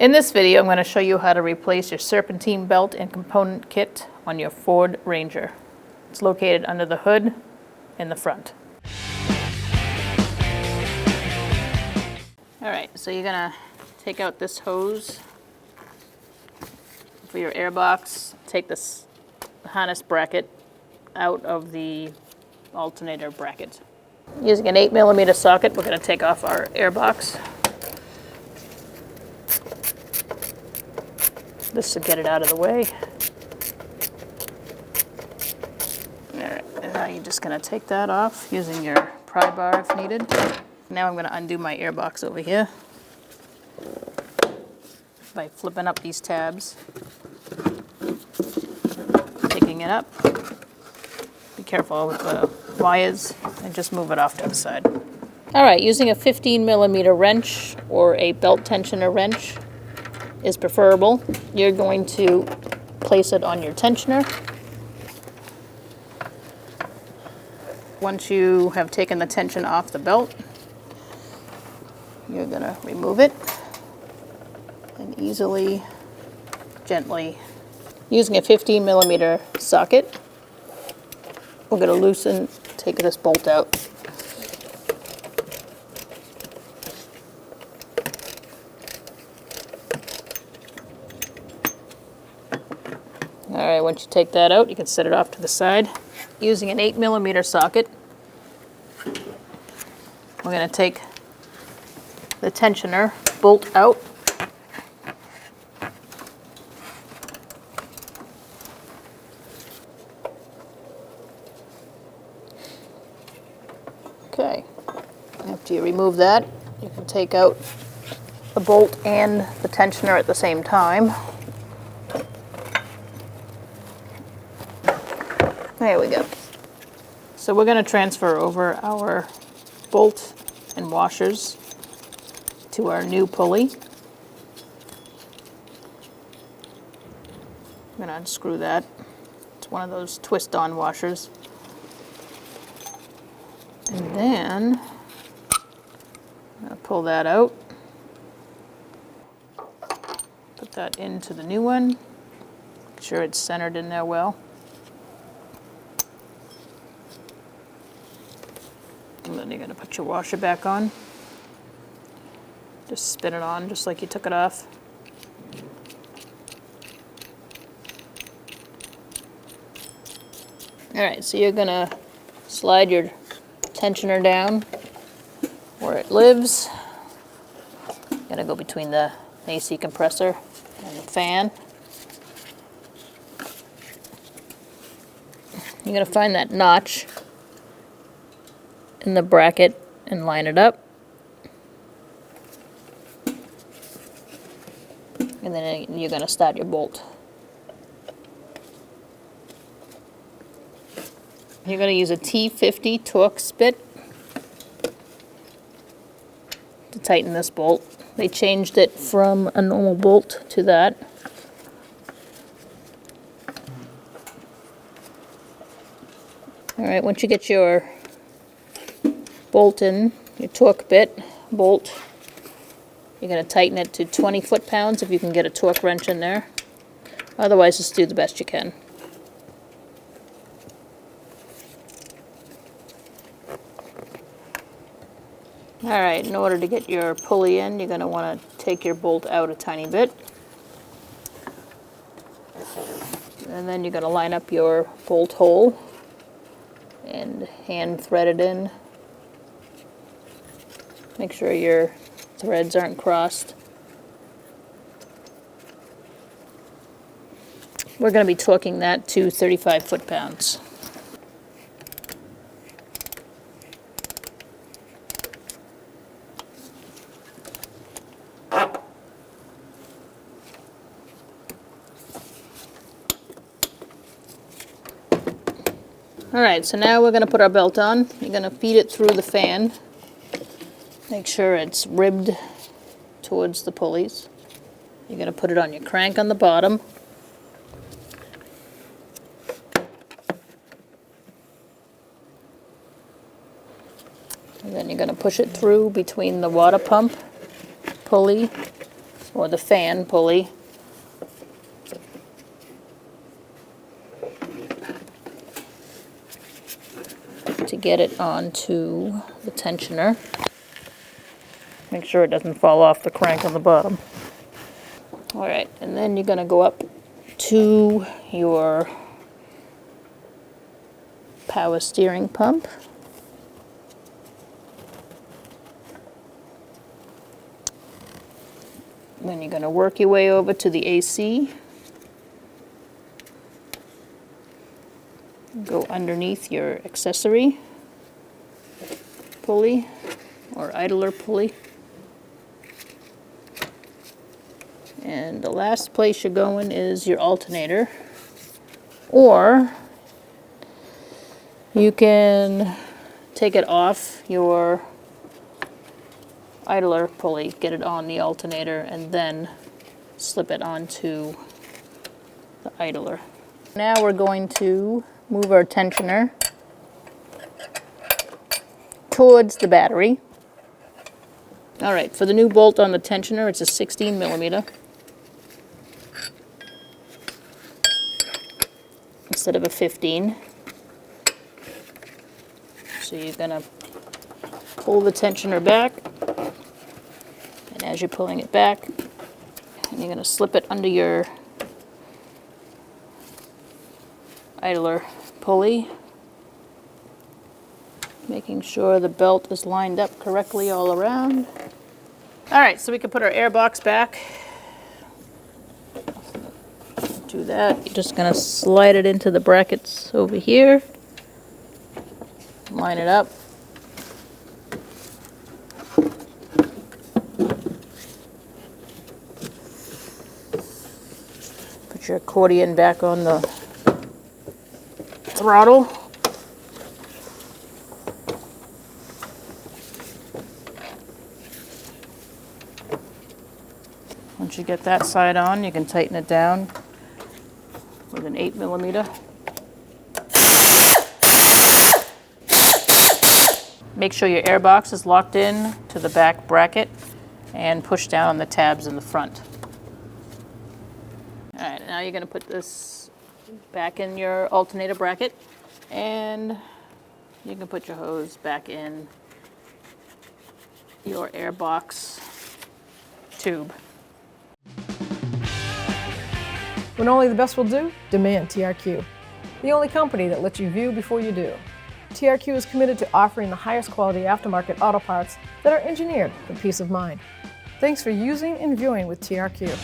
In this video, I'm going to show you how to replace your serpentine belt and component kit on your Ford Ranger. It's located under the hood in the front. Alright, so you're going to take out this hose for your airbox. Take this harness bracket out of the alternator bracket. Using an 8mm socket, we're going to take off our airbox. This will get it out of the way. Alright, and now you're just going to take that off using your pry bar if needed. Now I'm going to undo my airbox over here by flipping up these tabs, picking it up. Be careful with the wires and just move it off to the side. Alright, using a 15mm wrench or a belt tensioner wrench is preferable. You're going to place it on your tensioner. Once you have taken the tension off the belt, you're going to remove it and easily, gently, using a 15mm socket, we're going to take this bolt out. Alright, once you take that out, you can set it off to the side. Using an 8mm socket, we're going to take the tensioner bolt out. Okay, after you remove that, you can take out the bolt and the tensioner at the same time. There we go. So we're going to transfer over our bolt and washers to our new pulley. I'm going to unscrew that. It's one of those twist-on washers. And then I'm going to pull that out. Put that into the new one. Make sure it's centered in there well. And then you're going to put your washer back on. Just spin it on just like you took it off. Alright, so you're going to slide your tensioner down where it lives. You're going to go between the AC compressor and the fan. You're going to find that notch in the bracket and line it up. And then you're going to start your bolt. You're going to use a T50 Torx bit to tighten this bolt. They changed it from a normal bolt to that. Alright, once you get your bolt in, your torque bit, bolt, you're going to tighten it to 20 foot-pounds if you can get a torque wrench in there. Otherwise, just do the best you can. Alright, in order to get your pulley in, you're going to want to take your bolt out a tiny bit. And then you're going to line up your bolt hole and hand thread it in. Make sure your threads aren't crossed. We're going to be torquing that to 35 foot-pounds. Alright, so now we're going to put our belt on. You're going to feed it through the fan. Make sure it's ribbed towards the pulleys. You're going to put it on your crank on the bottom. And then you're going to push it through between the water pump, pulley, or the fan pulley. To get it onto the tensioner. Make sure it doesn't fall off the crank on the bottom. All right, and then you're going to go up to your power steering pump. Then you're going to work your way over to the AC. Go underneath your accessory pulley or idler pulley. And the last place you're going is your alternator. Or you can take it off your idler pulley, get it on the alternator, and then slip it onto the idler. Now we're going to move our tensioner towards the battery. All right, for the new bolt on the tensioner, it's a 16 millimeter instead of a 15. So you're gonna pull the tensioner back, and as you're pulling it back, you're gonna slip it under your idler pulley, making sure the belt is lined up correctly all around. All right, so we can put our airbox back. Do that. You're just going to slide it into the brackets over here, line it up. Put your accordion back on the throttle. Once you get that side on, you can tighten it down with an 8 millimeter. Make sure your airbox is locked in to the back bracket and push down on the tabs in the front. All right, now you're going to put this back in your alternator bracket, and you can put your hose back in your airbox tube. When only the best will do, demand TRQ. The only company that lets you view before you do. TRQ is committed to offering the highest quality aftermarket auto parts that are engineered for peace of mind. Thanks for using and viewing with TRQ.